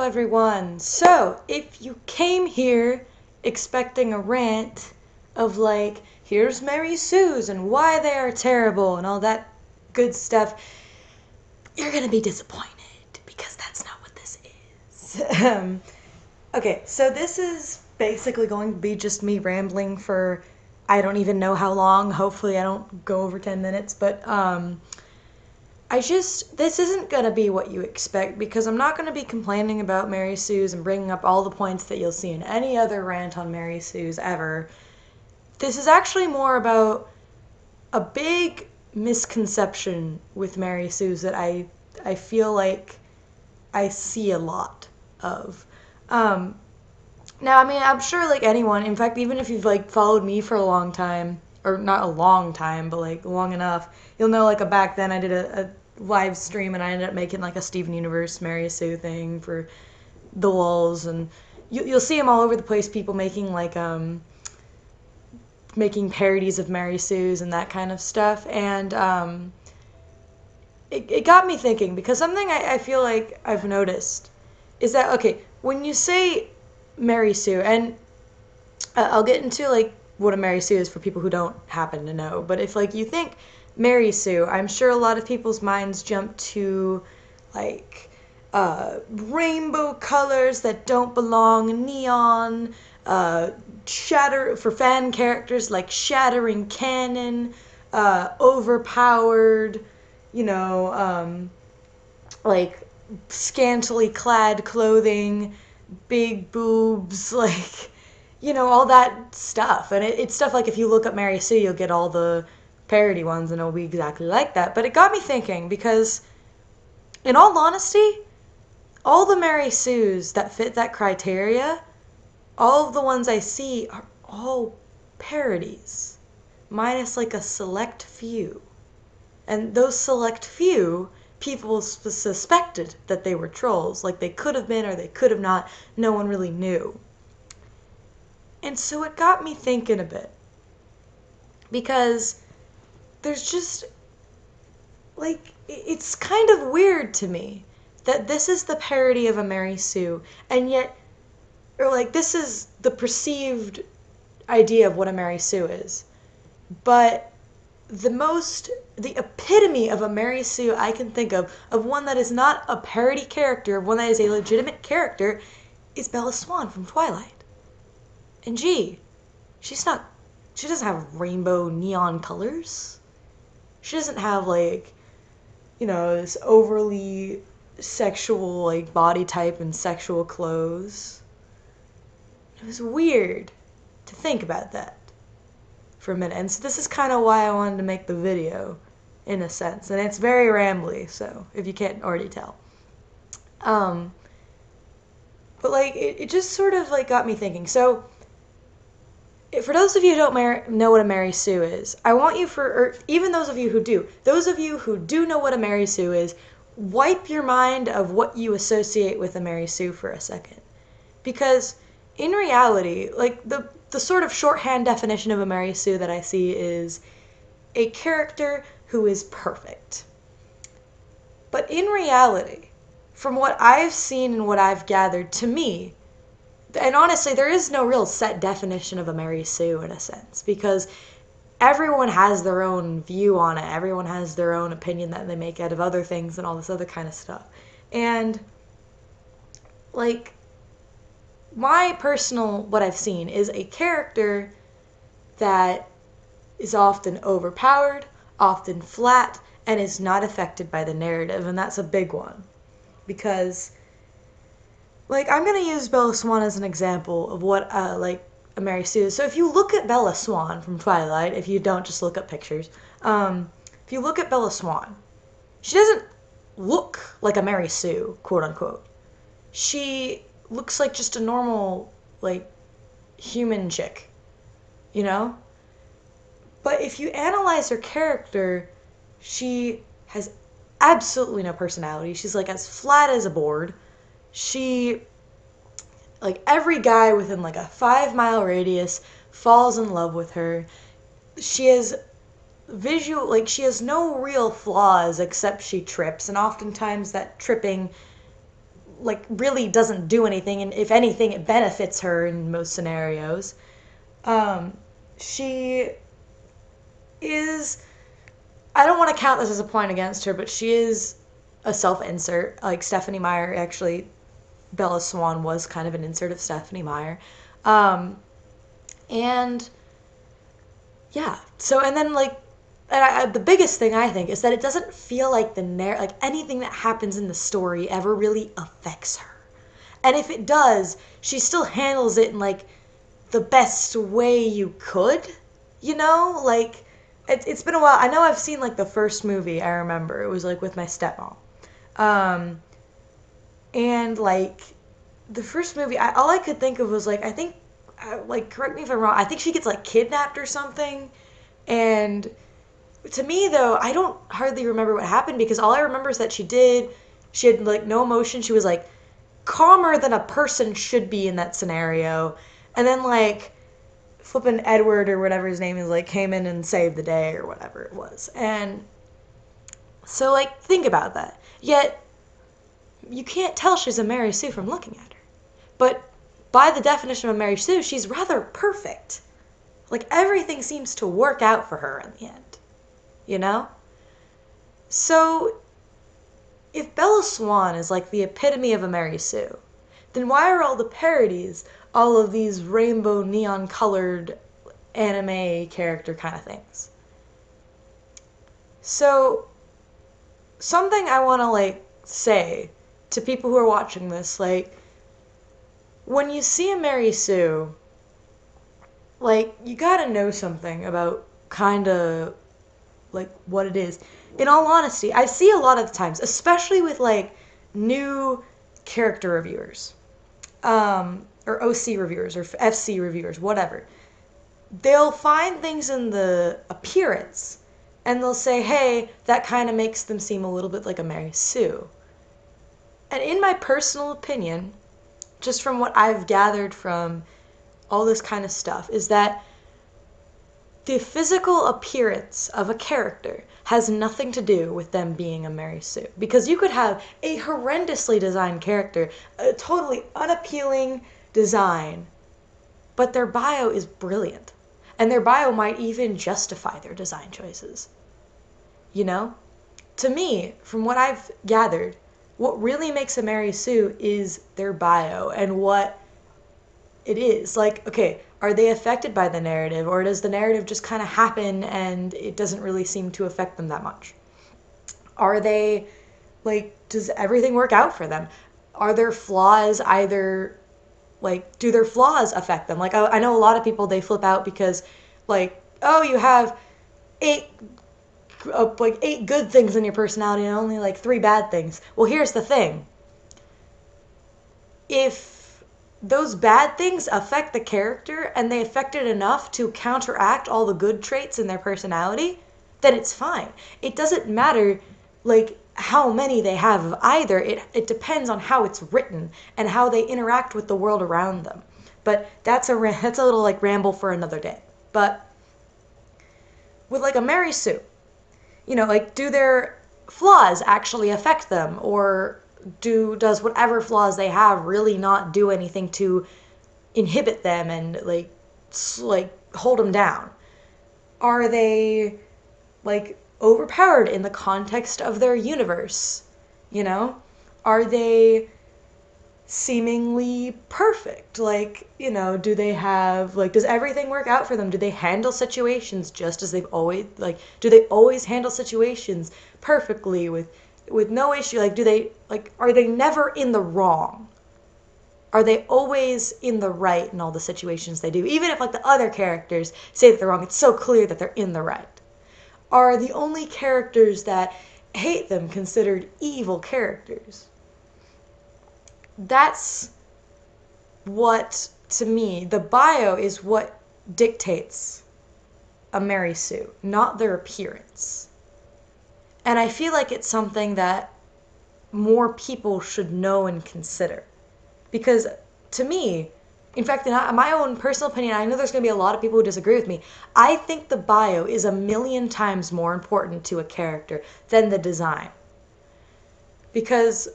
everyone. So, if you came here expecting a rant of like, here's Mary Sue's and why they are terrible and all that good stuff, you're gonna be disappointed because that's not what this is. Okay, so this is basically going to be just me rambling for I don't even know how long. Hopefully, I don't go over 10 minutes, but this isn't going to be what you expect because I'm not going to be complaining about Mary Sue's and bringing up all the points that you'll see in any other rant on Mary Sue's ever. This is actually more about a big misconception with Mary Sue's that I feel like I see a lot of. Now, I mean, I'm sure like anyone, in fact, even if you've like followed me for a long time, or not a long time, but like long enough, you'll know like back then I did a live stream and I ended up making like a Steven Universe Mary Sue thing for the lulz, and you'll see them all over the place, people making like making parodies of Mary Sue's and that kind of stuff, and it got me thinking because something I feel like I've noticed is that, okay, when you say Mary Sue, and I'll get into like what a Mary Sue is for people who don't happen to know, but if like you think Mary Sue, I'm sure a lot of people's minds jump to like rainbow colors that don't belong, neon, shatter for fan characters like shattering cannon, overpowered, like scantily clad clothing, big boobs, like, all that stuff. And it's stuff like if you look up Mary Sue, you'll get all the parody ones and it'll be exactly like that. But it got me thinking because, in all honesty, all the Mary Sues that fit that criteria, all of the ones I see are all parodies, minus like a select few. And those select few, people suspected that they were trolls, like they could have been or they could have not, no one really knew. And so it got me thinking a bit, because there's just, like, it's kind of weird to me that this is the parody of a Mary Sue, and yet, or like, this is the perceived idea of what a Mary Sue is. But the epitome of a Mary Sue I can think of one that is not a parody character, of one that is a legitimate character, is Bella Swan from Twilight. And she doesn't have rainbow neon colors. She doesn't have like, this overly sexual like body type and sexual clothes. It was weird to think about that for a minute. And so this is kind of why I wanted to make the video, in a sense. And it's very rambly, so if you can't already tell. But like, it just sort of like got me thinking. So, for those of you who don't know what a Mary Sue is, I want you or even those of you who do know what a Mary Sue is, wipe your mind of what you associate with a Mary Sue for a second. Because in reality, like the sort of shorthand definition of a Mary Sue that I see is a character who is perfect. But in reality, from what I've seen and what I've gathered, to me, and honestly, there is no real set definition of a Mary Sue in a sense, because everyone has their own view on it. Everyone has their own opinion that they make out of other things and all this other kind of stuff. And, like, my personal, what I've seen, is a character that is often overpowered, often flat, and is not affected by the narrative, and that's a big one. Because, like, I'm going to use Bella Swan as an example of what, like, a Mary Sue is. So if you look at Bella Swan from Twilight, if you don't just look up pictures, if you look at Bella Swan, she doesn't look like a Mary Sue, quote unquote. She looks like just a normal, like, human chick, But if you analyze her character, she has absolutely no personality. She's, like, as flat as a board. She, like, every guy within, like, a 5-mile radius falls in love with her. She has she has no real flaws except she trips, and oftentimes that tripping like really doesn't do anything, and if anything, it benefits her in most scenarios. She is. I don't want to count this as a point against her, but she is a self-insert. Like Stephenie Meyer, actually, Bella Swan was kind of an insert of Stephenie Meyer. Um, and yeah, so and then like the biggest thing I think is that it doesn't feel like like anything that happens in the story ever really affects her. And if it does, she still handles it in like the best way you could, you know? Like it's been a while. I know I've seen like the first movie. I remember it was like with my stepmom. Um and like the first movie, all I could think of was like I think like correct me if I'm wrong. I think she gets like kidnapped or something. And to me though, I don't hardly remember what happened because all I remember is that she had like no emotion. She was like calmer than a person should be in that scenario. And then like flippin' Edward or whatever his name is like came in and saved the day or whatever it was. And so like think about that. Yet you can't tell she's a Mary Sue from looking at her. But by the definition of Mary Sue, she's rather perfect. Like everything seems to work out for her in the end. You know? So if Bella Swan is like the epitome of a Mary Sue, then why are all the parodies all of these rainbow neon colored anime character kind of things? So something I want to like say to people who are watching this, like when you see a Mary Sue, like you gotta know something about kind of like what it is. In all honesty, I see a lot of the times, especially with like new character reviewers, or OC reviewers, or FC reviewers, whatever. They'll find things in the appearance, and they'll say, "Hey, that kind of makes them seem a little bit like a Mary Sue." And in my personal opinion, just from what I've gathered from all this kind of stuff, is that the physical appearance of a character has nothing to do with them being a Mary Sue. Because you could have a horrendously designed character, a totally unappealing design, but their bio is brilliant. And their bio might even justify their design choices. You know? To me, from what I've gathered, what really makes a Mary Sue is their bio and what it is. Like, okay, are they affected by the narrative, or does the narrative just kind of happen and it doesn't really seem to affect them that much? Are they, like, does everything work out for them? Are their flaws either, like, do their flaws affect them? Like, I know a lot of people, they flip out because, like, oh, you have eight, like, 8 good things in your personality and only, like, 3 bad things. Well, here's the thing. If those bad things affect the character and they affect it enough to counteract all the good traits in their personality, then it's fine. It doesn't matter like how many they have of either. It depends on how it's written and how they interact with the world around them. But that's a little like ramble for another day. But with like a Mary Sue, you know, like do their flaws actually affect them, or does whatever flaws they have really not do anything to inhibit them and like hold them down? Are they like overpowered in the context of their universe? You know, are they seemingly perfect? Like, you know, do they have like, does everything work out for them? Do they handle situations just as they've always, like, do they always handle situations perfectly with no issue? Like, do they, like, are they never in the wrong? Are they always in the right in all the situations they do? Even if like the other characters say that they're wrong, it's so clear that they're in the right. Are the only characters that hate them considered evil characters? That's what, to me, the bio is what dictates a Mary Sue, not their appearance. And I feel like it's something that more people should know and consider. Because to me, in fact, in my own personal opinion, I know there's going to be a lot of people who disagree with me. I think the bio is a million times more important to a character than the design. Because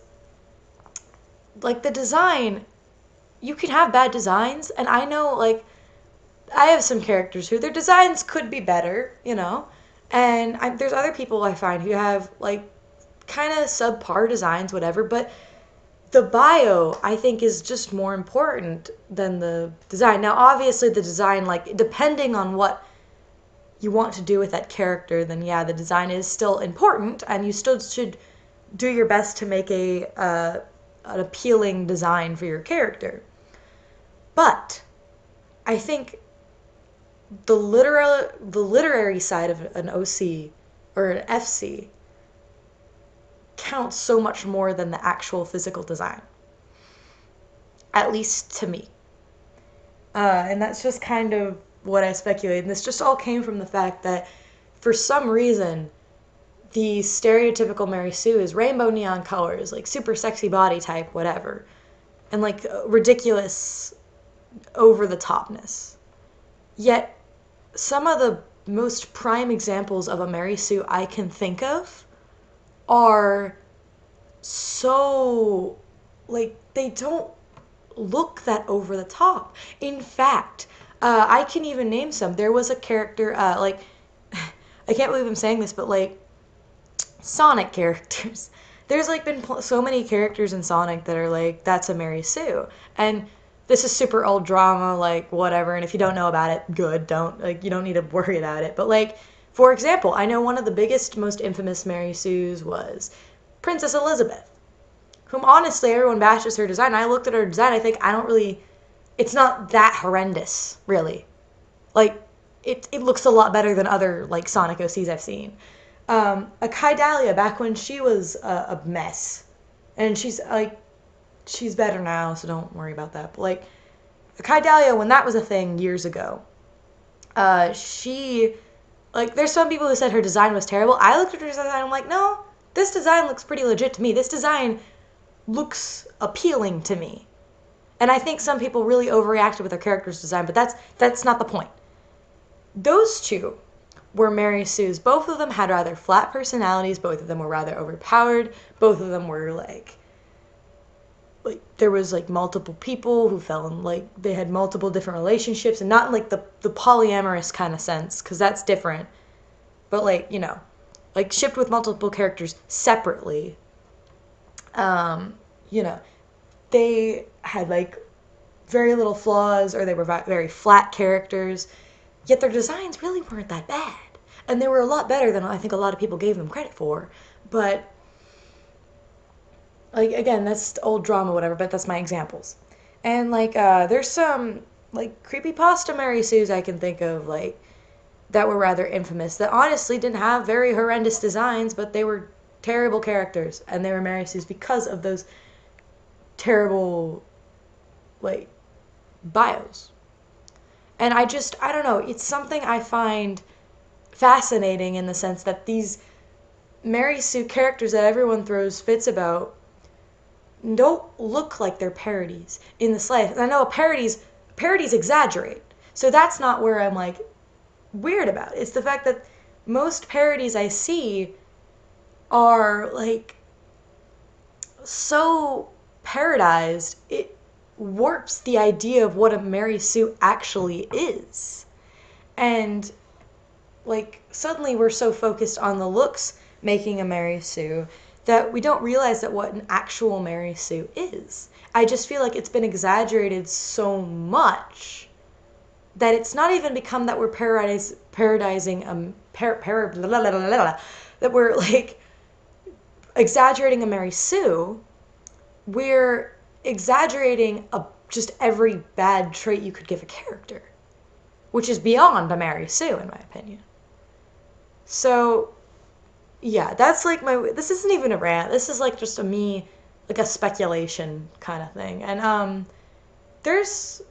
like the design, you can have bad designs, and I know like I have some characters who their designs could be better, you know, and there's other people I find who have like kind of subpar designs, whatever, but the bio I think is just more important than the design. Now, obviously, the design, like depending on what you want to do with that character, then yeah, the design is still important, and you still should do your best to make an appealing design for your character. But I think the literary side of an OC or an FC counts so much more than the actual physical design, at least to me. And that's just kind of what I speculate. And this just all came from the fact that for some reason, the stereotypical Mary Sue is rainbow neon colors, like super sexy body type, whatever, and like ridiculous over the topness. Yet, some of the most prime examples of a Mary Sue I can think of are so, like, they don't look that over the top. In fact, I can even name some. There was a character, like, I can't believe I'm saying this, but like, Sonic characters. There's like been so many characters in Sonic that are like, that's a Mary Sue. And this is super old drama, like, whatever. And if you don't know about it, good. Don't, like, you don't need to worry about it. But like, for example, I know one of the biggest, most infamous Mary Sues was Princess Elizabeth, whom honestly everyone bashes her design. I looked at her design, I think I don't really, it's not that horrendous, really. Like, it looks a lot better than other like Sonic OCs I've seen. A Kai Dahlia back when she was a mess, and she's better now, so don't worry about that. But like a Kai Dahlia when that was a thing years ago, she like there's some people who said her design was terrible. I looked at her design and I'm like, no, this design looks pretty legit to me. This design looks appealing to me. And I think some people really overreacted with their character's design, but that's not the point. Those two were Mary Sue's. Both of them had rather flat personalities. Both of them were rather overpowered. Both of them were like there was like multiple people who fell in, like they had multiple different relationships, and not in like the polyamorous kind of sense, because that's different. But like, you know, like shipped with multiple characters separately. You know, they had like very little flaws, or they were very flat characters, yet their designs really weren't that bad. And they were a lot better than I think a lot of people gave them credit for. But, like, again, that's old drama, whatever, but that's my examples. And, like, there's some, like, creepypasta Mary Sues I can think of, like, that were rather infamous, that honestly didn't have very horrendous designs, but they were terrible characters, and they were Mary Sues because of those terrible, like, bios. And I don't know, it's something I find fascinating in the sense that these Mary Sue characters that everyone throws fits about don't look like they're parodies in the slightest. And I know parodies exaggerate, so that's not where I'm like weird about it. It's the fact that most parodies I see are like so parodized, it warps the idea of what a Mary Sue actually is. And like suddenly we're so focused on the looks making a Mary Sue that we don't realize that what an actual Mary Sue is. I just feel like it's been exaggerated so much that it's not even become that we're parodizing that we're like exaggerating a Mary Sue. We're exaggerating just every bad trait you could give a character, which is beyond a Mary Sue in my opinion. So yeah, that's like this isn't even a rant. This is like just like a speculation kind of thing. And there's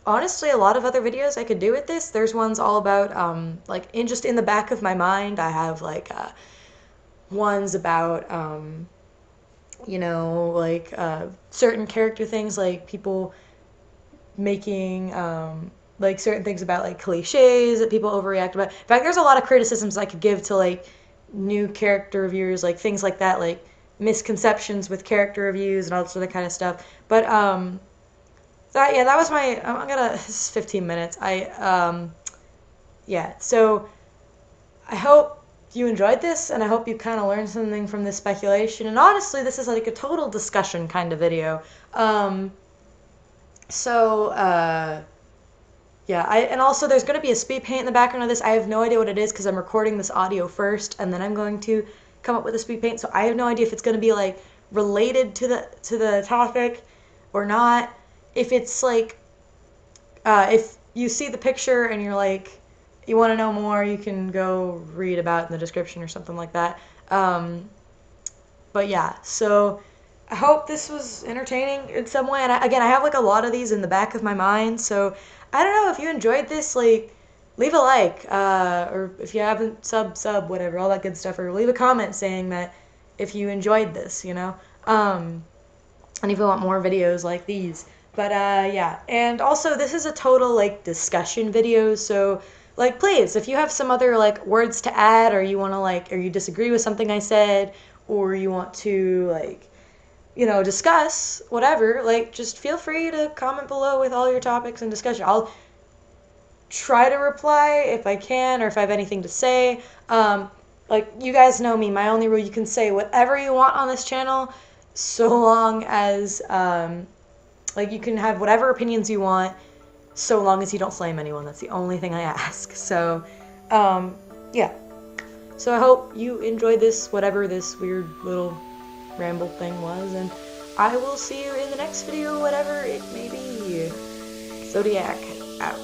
honestly a lot of other videos I could do with this. There's ones all about like in the back of my mind I have like ones about you know, like certain character things, like people making like certain things about like cliches that people overreact about. In fact, there's a lot of criticisms I could give to like new character reviewers, like things like that, like misconceptions with character reviews and all this other kind of stuff. But that was my. I'm gonna. This is 15 minutes. Yeah. So I hope you enjoyed this, and I hope you kind of learned something from this speculation. And honestly, this is like a total discussion kind of video. So yeah, and also there's going to be a speed paint in the background of this. I have no idea what it is because I'm recording this audio first, and then I'm going to come up with a speed paint. So I have no idea if it's going to be like related to the topic or not. If it's like, if you see the picture and you're like, you want to know more, you can go read about it in the description or something like that. But yeah, so I hope this was entertaining in some way. And again, I have like a lot of these in the back of my mind. So I don't know if you enjoyed this, like leave a like, or if you haven't sub, whatever, all that good stuff, or leave a comment saying that if you enjoyed this, you know, and if you want more videos like these. But yeah, and also this is a total like discussion video, so like please, if you have some other like words to add, or you want to like, or you disagree with something I said, or you want to like, you know, discuss whatever, like just feel free to comment below with all your topics and discussion. I'll try to reply if I can, or if I have anything to say. Like you guys know me, my only rule, you can say whatever you want on this channel, so long as like you can have whatever opinions you want, so long as you don't flame anyone. That's the only thing I ask. So yeah, so I hope you enjoyed this, whatever this weird little ramble thing was, and I will see you in the next video, whatever it may be. Zodiac out.